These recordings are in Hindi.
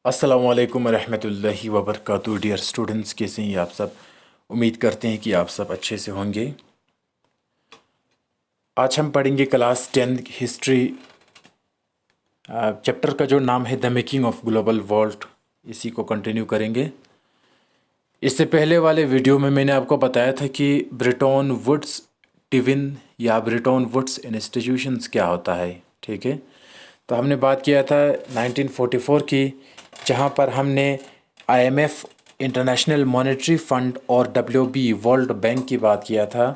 अस्सलामु अलैकुम रहमतुल्लाहि व बरकातुहू। डियर स्टूडेंट्स, कैसे हैं आप सब। उम्मीद करते हैं कि आप सब अच्छे से होंगे। आज हम पढ़ेंगे क्लास 10 हिस्ट्री चैप्टर का जो नाम है the making of global world. इसी को कंटिन्यू करेंगे। इससे पहले वाले वीडियो में मैंने आपको बताया था कि ब्रेटन वुड्स डिवीजन या ब्रेटन वुड्स इंस्टीट्यूशंस क्या होता है। ठीक है, तो हमने बात किया था 1944 की, जहां पर हमने आईएमएफ इंटरनेशनल मॉनेटरी फंड और डब्ल्यूबी वर्ल्ड बैंक की बात किया था,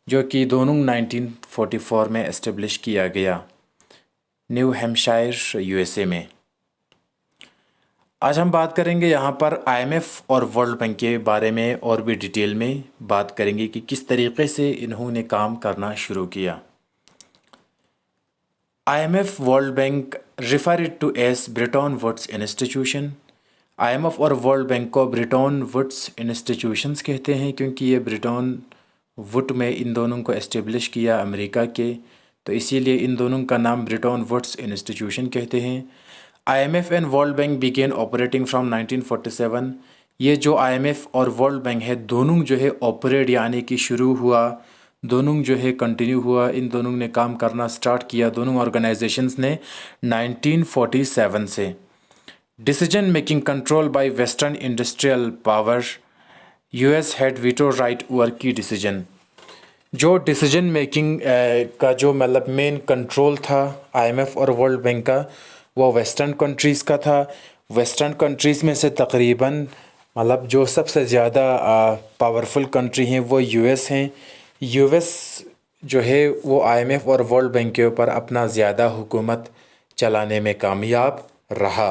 जो कि दोनों 1944 में इस्टेब्लिश किया गया न्यू हैम्पशायर यूएसए में। आज हम बात करेंगे यहाँ पर आईएमएफ और वर्ल्ड बैंक के बारे में और भी डिटेल में बात करेंगे कि किस तरीके से इन्होंने काम करना शुरू किया। IMF world bank referred to as Bretton Woods institution. IMF और वर्ल्ड बैंक को ब्रेटन वुड्स इंस्टीट्यूशंस कहते हैं क्योंकि ये ब्रेटन वुड में इन दोनों को एस्टेब्लिश किया अमेरिका के, तो इसीलिए इन दोनों का नाम ब्रेटन वुड्स इंस्टीट्यूशन कहते हैं। IMF and world bank began operating from 1947। ये जो IMF और वर्ल्ड बैंक है दोनों जो है ऑपरेट यानी कि शुरू हुआ, दोनों जो है कंटिन्यू हुआ, इन दोनों ने काम करना स्टार्ट किया दोनों ऑर्गेनाइजेशंस ने 1947 से। Decision making control by western industrial power, US had veto right over की डिसीजन। जो डिसीजन मेकिंग का जो मतलब मेन कंट्रोल था आईएमएफ और वर्ल्ड बैंक का, वो वेस्टर्न कंट्रीज़ का था। वेस्टर्न कंट्रीज़ में से तकरीबन मतलब जो सबसे ज़्यादा पावरफुल कंट्री हैं वो यूएस हैं। यूएस जो है वो आईएमएफ और वर्ल्ड बैंक के ऊपर अपना ज़्यादा हुकूमत चलाने में कामयाब रहा।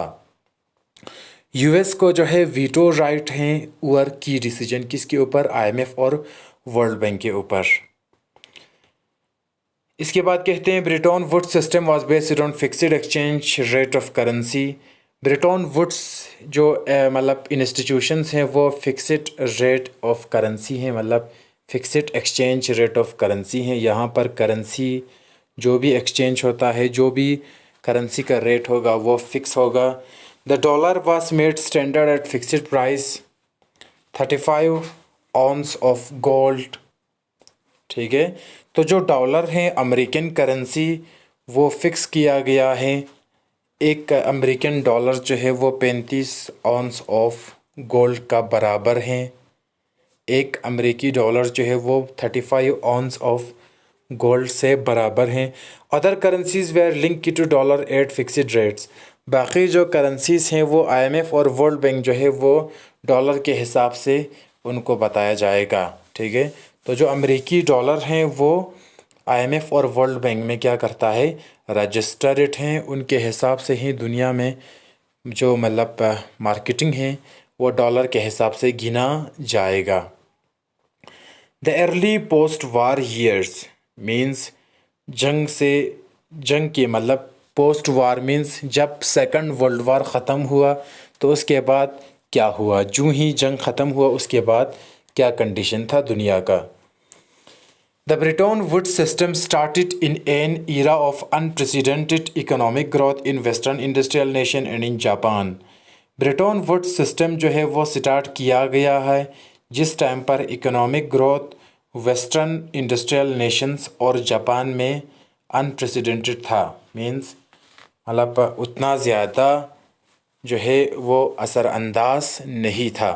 यूएस को जो है वीटो राइट हैं ओवर की डिसीजन, किसके ऊपर, आईएमएफ और वर्ल्ड बैंक के ऊपर। इसके बाद कहते हैं Bretton Woods system was based on fixed exchange rate of currency. Bretton Woods जो मतलब इंस्टीट्यूशंस हैं वो फिक्स्ड रेट ऑफ करेंसी हैं, मतलब fixed exchange rate of currency हैं। यहाँ पर करेंसी जो भी एक्सचेंज होता है, जो भी करेंसी का रेट होगा वो फिक्स होगा। The dollar was made standard at fixed price 35 ounce of gold. ठीक है, तो जो डॉलर है अमेरिकन करेंसी वो फिक्स किया गया है। एक अमेरिकन डॉलर जो है वो 35 आउंस ऑफ गोल्ड का बराबर है। एक अमेरिकी डॉलर जो है वो 35 आउंस ऑफ गोल्ड से बराबर हैं। Other currencies were link to dollar at fixed rates. बाकी जो करेंसीज हैं वो आईएमएफ और वर्ल्ड बैंक जो है वो डॉलर के हिसाब से उनको बताया जाएगा। ठीक है, तो जो अमेरिकी डॉलर हैं वो आईएमएफ और वर्ल्ड बैंक में क्या करता है, रजिस्टर्ड हैं। उनके हिसाब से ही दुनिया में जो मतलब मार्केटिंग है वो डॉलर के हिसाब से गिना जाएगा। The early post war years means जंग के मतलब पोस्ट वार मीन्स जब सेकंड वर्ल्ड वार ख़त्म हुआ तो उसके बाद क्या हुआ, जो ही जंग ख़त्म हुआ उसके बाद क्या कंडीशन था दुनिया का। The Bretton Woods system started in an era of unprecedented economic growth in western industrial nation and in Japan. Bretton Woods system जो है वो स्टार्ट किया गया है जिस टाइम पर economic growth western industrial Nations और जापान में अनप्रेसिडेंटेड था। मीन्स मतलब उतना ज़्यादा जो है वो असरअंदाज नहीं था।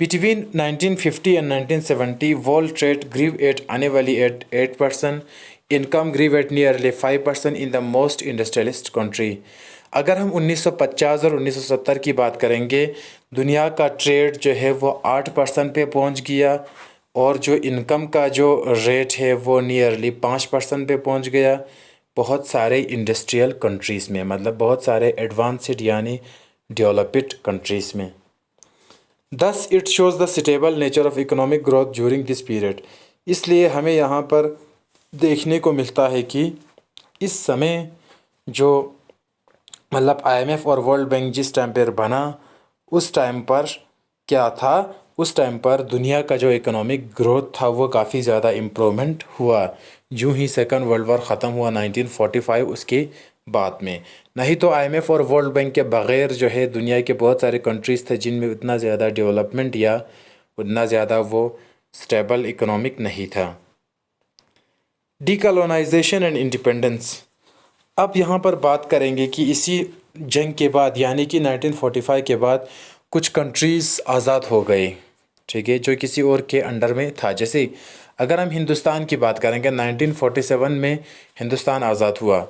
Between 1950 and 1970, world trade grew at annually at 8%. Income grew at nearly 5% in the most industrialist country. अगर हम 1950 और 1970 की बात करेंगे, दुनिया का ट्रेड जो है वो 8% पे पहुंच गया और जो इनकम का जो रेट है वो नियरली 5% पे पहुंच गया बहुत सारे इंडस्ट्रियल कंट्रीज़ में, मतलब बहुत सारे एडवांस्ड यानी डेवलप्ड कंट्रीज़ में। Thus it shows the stable nature of economic growth during this period. इसलिए हमें यहाँ पर देखने को मिलता है कि इस समय जो मतलब आईएमएफ और वर्ल्ड बैंक जिस टाइम पर बना उस टाइम पर क्या था, उस टाइम पर दुनिया का जो इकोनॉमिक ग्रोथ था वो काफ़ी ज़्यादा इम्प्रूवमेंट हुआ। जो ही सेकंड वर्ल्ड वार ख़त्म हुआ 1945 उसके बाद में। नहीं तो IMF और वर्ल्ड बैंक के बग़ैर जो है दुनिया के बहुत सारे कंट्रीज़ थे जिनमें उतना ज़्यादा डेवलपमेंट या उतना ज़्यादा वो स्टेबल इकोनॉमिक नहीं था। डीकॉलोनाइजेशन एंड इंडिपेंडेंस। अब यहाँ पर बात करेंगे कि इसी जंग के बाद यानी कि 1945 के बाद कुछ कंट्रीज़ आज़ाद हो गए, ठीक है, जो किसी और के अंडर में था। जैसे अगर हम हिंदुस्तान की बात करेंगे, 1947 में हिंदुस्तान आज़ाद हुआ,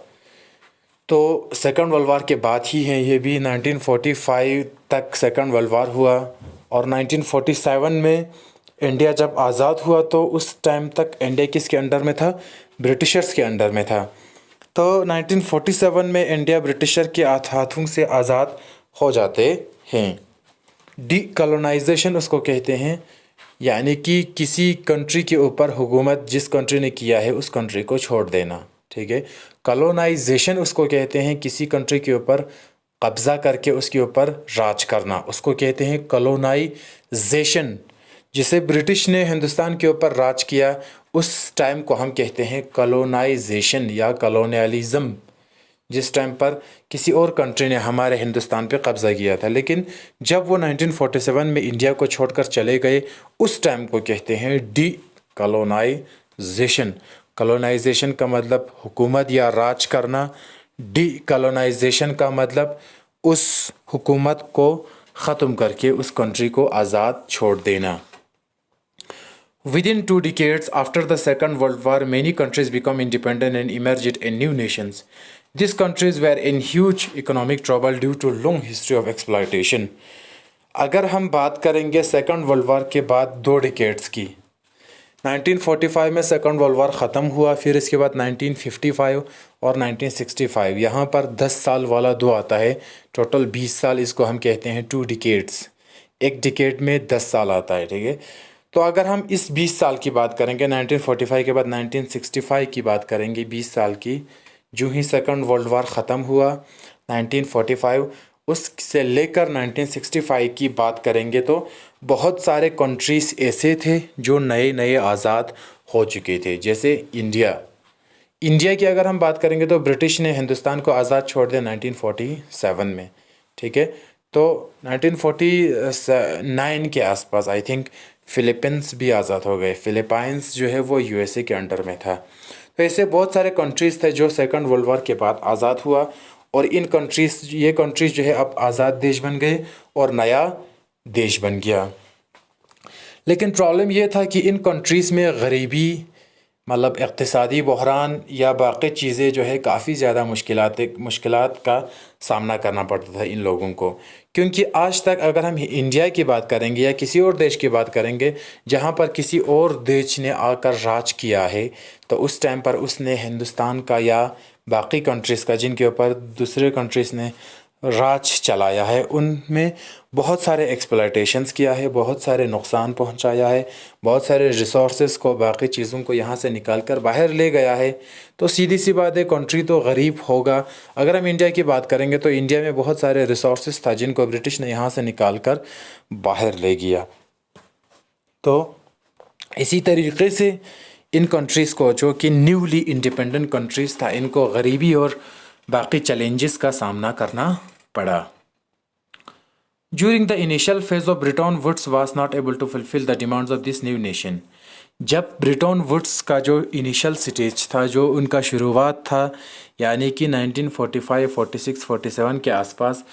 तो सेकंड वर्ल्ड वार के बाद ही है ये भी। 1945 तक सेकंड वर्ल्ड वार हुआ और 1947 में इंडिया जब आज़ाद हुआ तो उस टाइम तक इंडिया किसके अंडर में था? ब्रिटिशर्स के अंडर में था। तो 1947 में इंडिया ब्रिटिशर के हाथों से आज़ाद हो जाते हैं। डीकॉलोनाइजेशन उसको कहते हैं, यानी कि किसी कंट्री के ऊपर हुकूमत जिस कंट्री ने किया है उस कंट्री को छोड़ देना, ठीक है। कॉलोनाइजेशन उसको कहते हैं किसी कंट्री के ऊपर कब्ज़ा करके उसके ऊपर राज करना, उसको कहते हैं कॉलोनाइजेशन। जिसे ब्रिटिश ने हिंदुस्तान के ऊपर राज किया उस टाइम को हम कहते हैं कॉलोनाइजेशन या कॉलोनियलिज्म, जिस टाइम पर किसी और कंट्री ने हमारे हिंदुस्तान पे कब्ज़ा किया था। लेकिन जब वो 1947 में इंडिया को छोड़कर चले गए उस टाइम को कहते हैं डीकॉलोनाइजेशन। कॉलोनाइजेशन का मतलब हुकूमत या राज करना, डीकॉलोनाइजेशन का मतलब उस हुकूमत को ख़त्म करके उस कंट्री को आज़ाद छोड़ देना। Within 2 decades after the Second World War, many countries became independent and emerged as new nations. These countries were in huge economic trouble due to long history of exploitation. अगर हम बात करेंगे सेकंड वर्ल्ड वार के बाद 2 डिकेड्स की, 1945 में सेकंड वर्ल्ड वार ख़त्म हुआ, फिर इसके बाद 1955 और 1965, यहाँ पर 10 साल वाला 2 आता है, टोटल 20 साल, इसको हम कहते हैं 2 डिकेड्स। एक डिकेड में 10 साल आता है, ठीक है। तो अगर हम इस 20 साल की बात करेंगे, 1945 के बाद 1965 की बात करेंगे, 20 साल की, जो ही सेकंड वर्ल्ड वार ख़त्म हुआ 1945, उससे लेकर 1965 की बात करेंगे तो बहुत सारे कंट्रीज़ ऐसे थे जो नए नए आज़ाद हो चुके थे। जैसे इंडिया की अगर हम बात करेंगे तो ब्रिटिश ने हिंदुस्तान को आज़ाद छोड़ दिया 1947 में, ठीक है। तो 1949 के आसपास आई थिंक फ़िलीपींस भी आज़ाद हो गए। फ़िलीपाइंस जो है वो USA के अंडर में था। तो ऐसे बहुत सारे कंट्रीज़ थे जो सेकंड वर्ल्ड वार के बाद आज़ाद हुआ और ये कंट्रीज़ जो है अब आज़ाद देश बन गए और नया देश बन गया। लेकिन प्रॉब्लम ये था कि इन कंट्रीज़ में गरीबी, मतलब इक़्तिसादी बहरान या बाक़ी चीज़ें जो है काफ़ी ज़्यादा मुश्किलात का सामना करना पड़ता था इन लोगों को। क्योंकि आज तक अगर हम इंडिया की बात करेंगे या किसी और देश की बात करेंगे जहाँ पर किसी और देश ने आकर राज किया है, तो उस टाइम पर उसने हिंदुस्तान का या बाक़ी कंट्रीज़ का जिनके ऊपर दूसरे कंट्रीज़ ने राज चलाया है उनमें बहुत सारे एक्सप्लॉयटेशंस किया है, बहुत सारे नुकसान पहुंचाया है, बहुत सारे रिसोर्सेज को, बाकी चीज़ों को यहाँ से निकाल कर बाहर ले गया है। तो सीधी सी बात है, कंट्री तो गरीब होगा। अगर हम इंडिया की बात करेंगे तो इंडिया में बहुत सारे रिसोर्सेज था जिनको ब्रिटिश ने यहाँ से निकाल कर बाहर ले गया। तो इसी तरीके से इन कंट्रीज़ को, जो कि न्यूली इंडिपेंडेंट कंट्रीज़ था, इनको गरीबी और बाकी चैलेंजेस का सामना करना पड़ा। During the initial phase of Bretton Woods was not able to fulfill the demands of this new nation. जब ब्रिटन वुड्स का जो इनिशियल स्टेज था, जो उनका शुरुआत था, यानी कि 1945, 46, 47 के आसपास,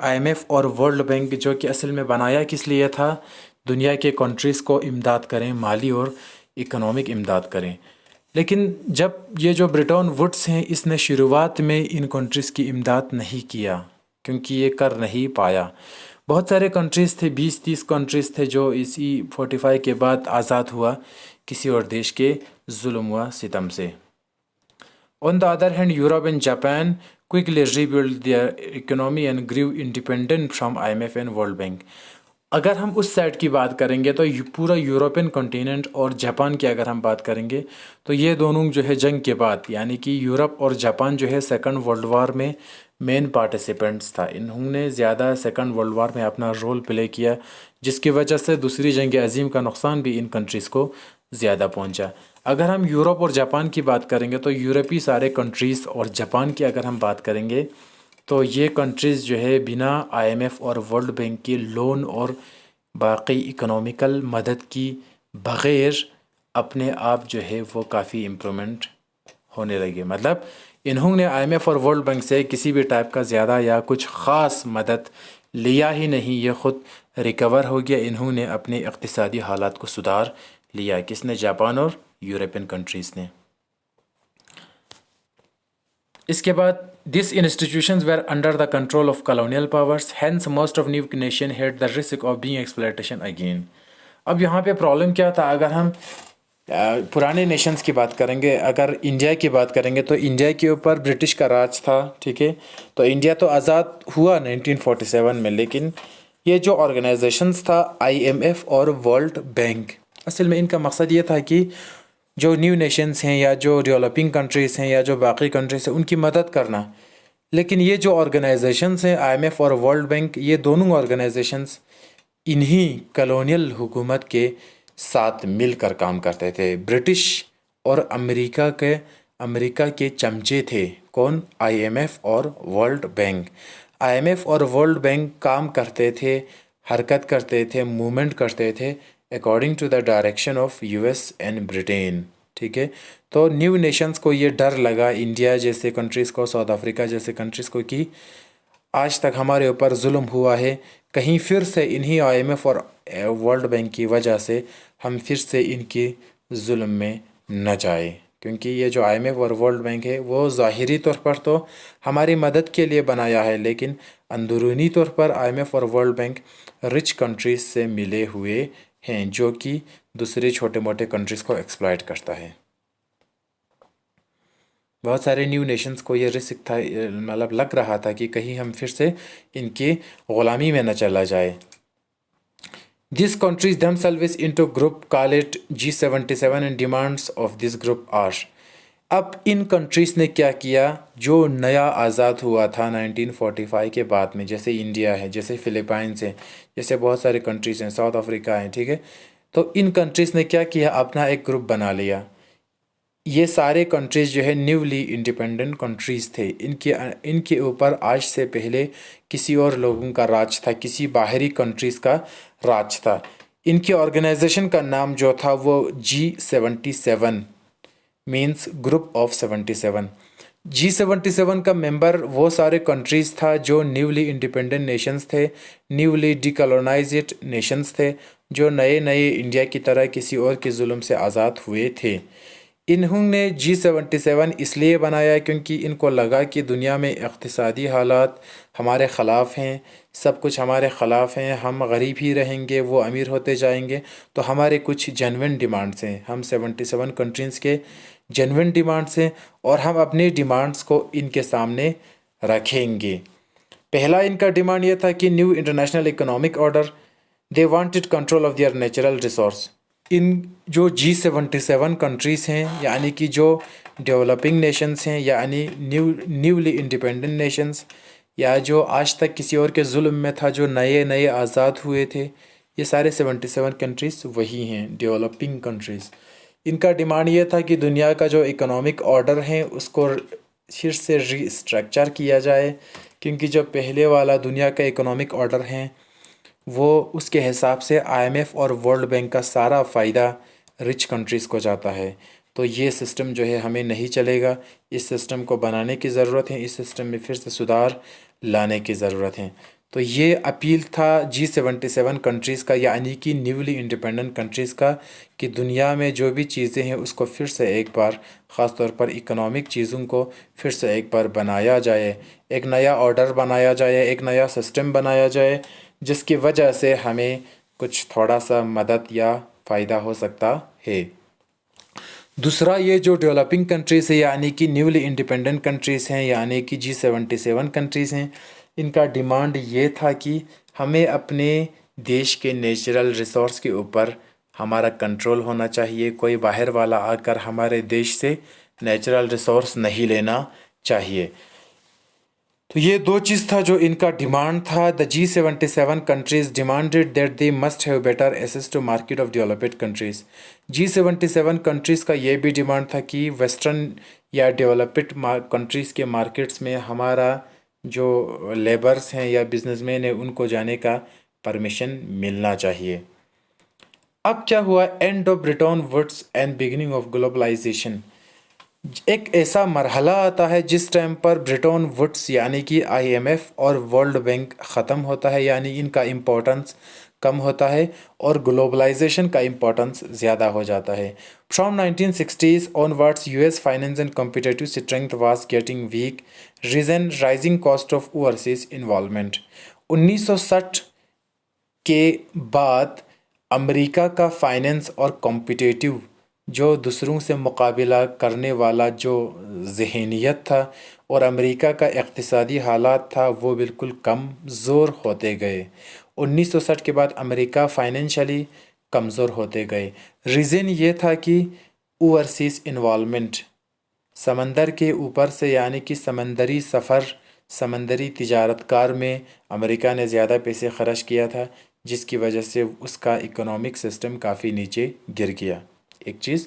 IMF और वर्ल्ड बैंक जो कि असल में बनाया किस लिए था, दुनिया के कंट्रीज़ को इमदाद करें, माली और इकोनॉमिक इमदाद करें। लेकिन जब ये जो ब्रिटन वुड्स हैं, इसने शुरुआत में इन कंट्रीज़ की इमदाद नहीं किया क्योंकि ये कर नहीं पाया। बहुत सारे कंट्रीज़ थे, 20-30 कंट्रीज़ थे जो इसी 45 के बाद आज़ाद हुआ किसी और देश के जुल्म व सितम से। On the other hand, Europe and Japan quickly rebuild their economy and grew independent from IMF and world bank. अगर हम उस साइड की बात करेंगे तो पूरा यूरोपियन कॉन्टिनेंट और जापान की अगर हम बात करेंगे तो ये दोनों जो है जंग के बाद, यानी कि यूरोप और जापान जो है सेकंड वर्ल्ड वार में मेन पार्टिसिपेंट्स था। इन्होंने ज़्यादा सेकंड वर्ल्ड वार में अपना रोल प्ले किया, जिसकी वजह से दूसरी जंग अज़ीम का नुकसान भी इन कंट्रीज़ को ज़्यादा पहुंचा। अगर हम यूरोप और जापान की बात करेंगे तो यूरोपीय सारे कंट्रीज़ और जापान की अगर हम बात करेंगे तो ये कंट्रीज़ जो है बिना आईएमएफ और वर्ल्ड बैंक की लोन और बाकी इकोनॉमिकल मदद की बग़ैर अपने आप जो है वो काफ़ी इम्प्रूवमेंट होने लगे। मतलब इन्होंने आईएमएफ और वर्ल्ड बैंक से किसी भी टाइप का ज़्यादा या कुछ ख़ास मदद लिया ही नहीं, ये ख़ुद रिकवर हो गया। इन्होंने अपने इक़्तिसादी हालात को सुधार लिया। किसने? जापान और यूरोपियन कंट्रीज़ ने। इसके बाद this institutions were under the control of colonial powers, hence most of new nation had the risk of being exploitation again. अब यहाँ पे प्रॉब्लम क्या था? अगर हम पुराने नेशंस की बात करेंगे, अगर इंडिया की बात करेंगे तो इंडिया के ऊपर ब्रिटिश का राज था, ठीक है। तो इंडिया तो आज़ाद हुआ 1947 में, लेकिन ये जो ऑर्गेनाइजेशंस था आईएमएफ और वर्ल्ड बैंक, असल में इनका मकसद ये था कि जो न्यू नेशंस हैं या जो डेवलपिंग कंट्रीज़ हैं या जो बाकी कंट्रीज़ हैं उनकी मदद करना। लेकिन ये जो ऑर्गेनाइजेशंस हैं आईएमएफ और वर्ल्ड बैंक, ये दोनों ऑर्गेनाइजेशंस इन्हीं कॉलोनियल हुकूमत के साथ मिलकर काम करते थे। ब्रिटिश और अमेरिका के चमचे थे। कौन? आईएमएफ और वर्ल्ड बैंक। आईएमएफ और वर्ल्ड बैंक काम करते थे, हरकत करते थे, मूवमेंट करते थे according to the direction of US and Britain, ठीक है। तो न्यू नेशंस को ये डर लगा, इंडिया जैसे कंट्रीज़ को, साउथ अफ्रीका जैसे कंट्रीज़ को, कि आज तक हमारे ऊपर जुल्म हुआ है, कहीं फिर से इन्हीं आईएमएफ और वर्ल्ड बैंक की वजह से हम फिर से इनके जुल्म में न जाए। क्योंकि ये जो आईएमएफ और वर्ल्ड बैंक है वो ज़ाहिरी तौर पर तो हमारी मदद के लिए बनाया है, लेकिन अंदरूनी तौर पर आईएमएफ और वर्ल्ड बैंक रिच कंट्रीज़ से मिले हुए हैं, जो कि दूसरे छोटे मोटे कंट्रीज़ को एक्सप्लॉइट करता है। बहुत सारे न्यू नेशंस को ये रिस्क था, मतलब लग रहा था कि कहीं हम फिर से इनकी ग़ुलामी में न चला जाए। These countries themselves into group call it G77 and demands of this group are। अब इन कंट्रीज़ ने क्या किया? जो नया आज़ाद हुआ था 1945 के बाद में, जैसे इंडिया है, जैसे फ़िलिपाइंस है, जैसे बहुत सारे कंट्रीज़ हैं, साउथ अफ्रीका है, ठीक है। तो इन कंट्रीज़ ने क्या किया? अपना एक ग्रुप बना लिया। ये सारे कंट्रीज़ जो है न्यूली इंडिपेंडेंट कंट्रीज़ थे। इनके ऊपर आज से पहले किसी और लोगों का राज था, किसी बाहरी कंट्रीज़ का राज था। इनकी ऑर्गेनाइजेशन का नाम जो था वो G77 means group of 77। G77 का मेंबर वो सारे कंट्रीज़ था जो न्यूली इंडिपेंडेंट नेशंस थे, न्यूली डिकोलोनाइज्ड नेशंस थे, जो नए नए इंडिया की तरह किसी और के जुल्म से आज़ाद हुए थे। इन्होंने G77 इसलिए बनाया क्योंकि इनको लगा कि दुनिया में इक़्तिसादी हालात हमारे ख़िलाफ़ हैं, सब कुछ हमारे ख़िलाफ़ हैं, हम गरीब ही रहेंगे, वो अमीर होते जाएंगे। तो हमारे कुछ जेन्युइन डिमांड्स हैं, हम 77 कंट्रीज़ के जेन्युइन डिमांड्स हैं और हम अपनी डिमांड्स को इनके सामने रखेंगे। पहला इनका डिमांड ये था कि new international economic order, they wanted control of their natural resource. इन जो G77 कंट्रीज़ हैं, यानी कि जो डेवलपिंग नेशंस हैं, यानी न्यूली इंडिपेंडेंट नेशंस, या जो आज तक किसी और के जुल्म में था, जो नए नए आज़ाद हुए थे, ये सारे 77 कंट्रीज़ वही हैं, डेवलपिंग कंट्रीज़। इनका डिमांड ये था कि दुनिया का जो इकोनॉमिक ऑर्डर है उसको फिर से रीस्ट्रक्चर किया जाए, क्योंकि जो पहले वाला दुनिया का इकोनॉमिक ऑर्डर है वो उसके हिसाब से आईएमएफ और वर्ल्ड बैंक का सारा फ़ायदा रिच कंट्रीज़ को जाता है। तो ये सिस्टम जो है हमें नहीं चलेगा, इस सिस्टम को बनाने की ज़रूरत है, इस सिस्टम में फिर से सुधार लाने की ज़रूरत है। तो ये अपील था G77 कंट्रीज़ का, यानी कि न्यूली इंडिपेंडेंट कंट्रीज़ का, कि दुनिया में जो भी चीज़ें हैं उसको फिर से एक बार, ख़ास तौर पर इकोनॉमिक चीज़ों को फिर से एक बार बनाया जाए, एक नया ऑर्डर बनाया जाए, एक नया सिस्टम बनाया जाए, जिसकी वजह से हमें कुछ थोड़ा सा मदद या फ़ायदा हो सकता है। दूसरा, ये जो डेवलपिंग कंट्रीज़ है, यानी कि न्यूली इंडिपेंडेंट कंट्रीज़ हैं, यानी कि G77 कंट्रीज़ हैं, इनका डिमांड ये था कि हमें अपने देश के नेचुरल रिसोर्स के ऊपर हमारा कंट्रोल होना चाहिए। कोई बाहर वाला आकर हमारे देश से नेचुरल रिसोर्स नहीं लेना चाहिए। तो ये दो चीज़ था जो इनका डिमांड था। The G77 countries demanded that they must have better access to market of developed countries. G77 countries का ये भी डिमांड था कि वेस्टर्न या डेवलप्ड कंट्रीज़ के मार्केट्स में हमारा जो लेबर्स हैं या बिजनेसमैन हैं उनको जाने का परमिशन मिलना चाहिए। अब क्या हुआ? End of Bretton Woods and beginning of globalization. एक ऐसा मरहला आता है जिस टाइम पर ब्रेटन वुड्स यानी कि IMF और वर्ल्ड बैंक ख़त्म होता है, यानी इनका इम्पोर्टेंस कम होता है और ग्लोबलाइजेशन का इम्पोर्टेंस ज़्यादा हो जाता है। From 1960s onwards US finance and competitive strength was getting weak, reason rising cost of overseas involvement. 1960 के बाद अमेरिका का फाइनेंस और कॉम्पिटिटिव जो दूसरों से मुकाबला करने वाला जो जहनीत था और अमेरिका का इक़्तिसादी हालात था वो बिल्कुल कमज़ोर होते गए। 1960 के बाद अमेरिका फाइनेंशियली कमज़ोर होते गए। रीज़न ये था कि ओवरसीज़ इन्वॉल्वमेंट, समंदर के ऊपर से यानी कि समंदरी सफ़र, समंदरी तिजारतकार में अमेरिका ने ज़्यादा पैसे खर्च किया था, जिसकी वजह से उसका इकोनॉमिक सिस्टम काफ़ी नीचे गिर गया। एक चीज़,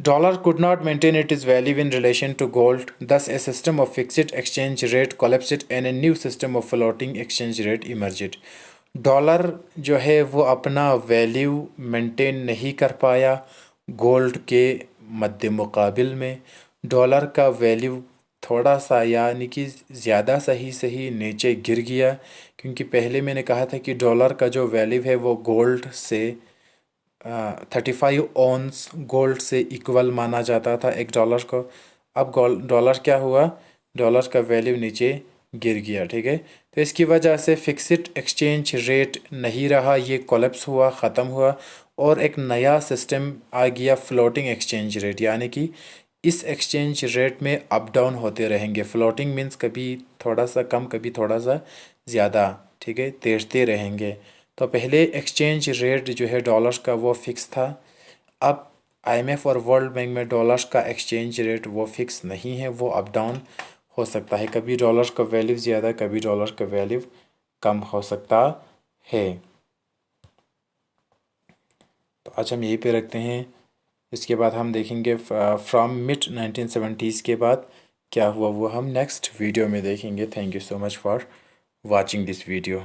dollar could not maintain its value in relation to gold, thus a system of fixed exchange rate collapsed and a new system of floating exchange rate emerged। Dollar जो है वो अपना वैल्यू मेंटेन नहीं कर पाया गोल्ड के मद्दे मुकाबिल में। डॉलर का वैल्यू थोड़ा सा यानी कि ज़्यादा सही सही नीचे गिर गया, क्योंकि पहले मैंने कहा था कि डॉलर का जो वैल्यू है वो गोल्ड से 35 ऑन्स गोल्ड से इक्वल माना जाता था एक डॉलर को। अब डॉलर क्या हुआ? डॉलर का वैल्यू नीचे गिर गया। ठीक है, तो इसकी वजह से फिक्स्ड एक्सचेंज रेट नहीं रहा, ये कोलैप्स हुआ, ख़त्म हुआ और एक नया सिस्टम आ गया फ्लोटिंग एक्सचेंज रेट, यानी कि इस एक्सचेंज रेट में अप डाउन होते रहेंगे। फ्लोटिंग मीन्स कभी थोड़ा सा कम कभी थोड़ा सा ज़्यादा, ठीक है, तैरते रहेंगे। तो पहले एक्सचेंज रेट जो है डॉलर्स का वो फिक्स था। अब IMF और वर्ल्ड बैंक में डॉलर्स का एक्सचेंज रेट वो फिक्स नहीं है, वो अप डाउन हो सकता है। कभी डॉलर का वैल्यू ज़्यादा कभी डॉलर का वैल्यू कम हो सकता है। तो आज हम यहीं पे रखते हैं। इसके बाद हम देखेंगे फ्रॉम मिड 1970s के बाद क्या हुआ वो हम नेक्स्ट वीडियो में देखेंगे। Thank you so much for watching this video.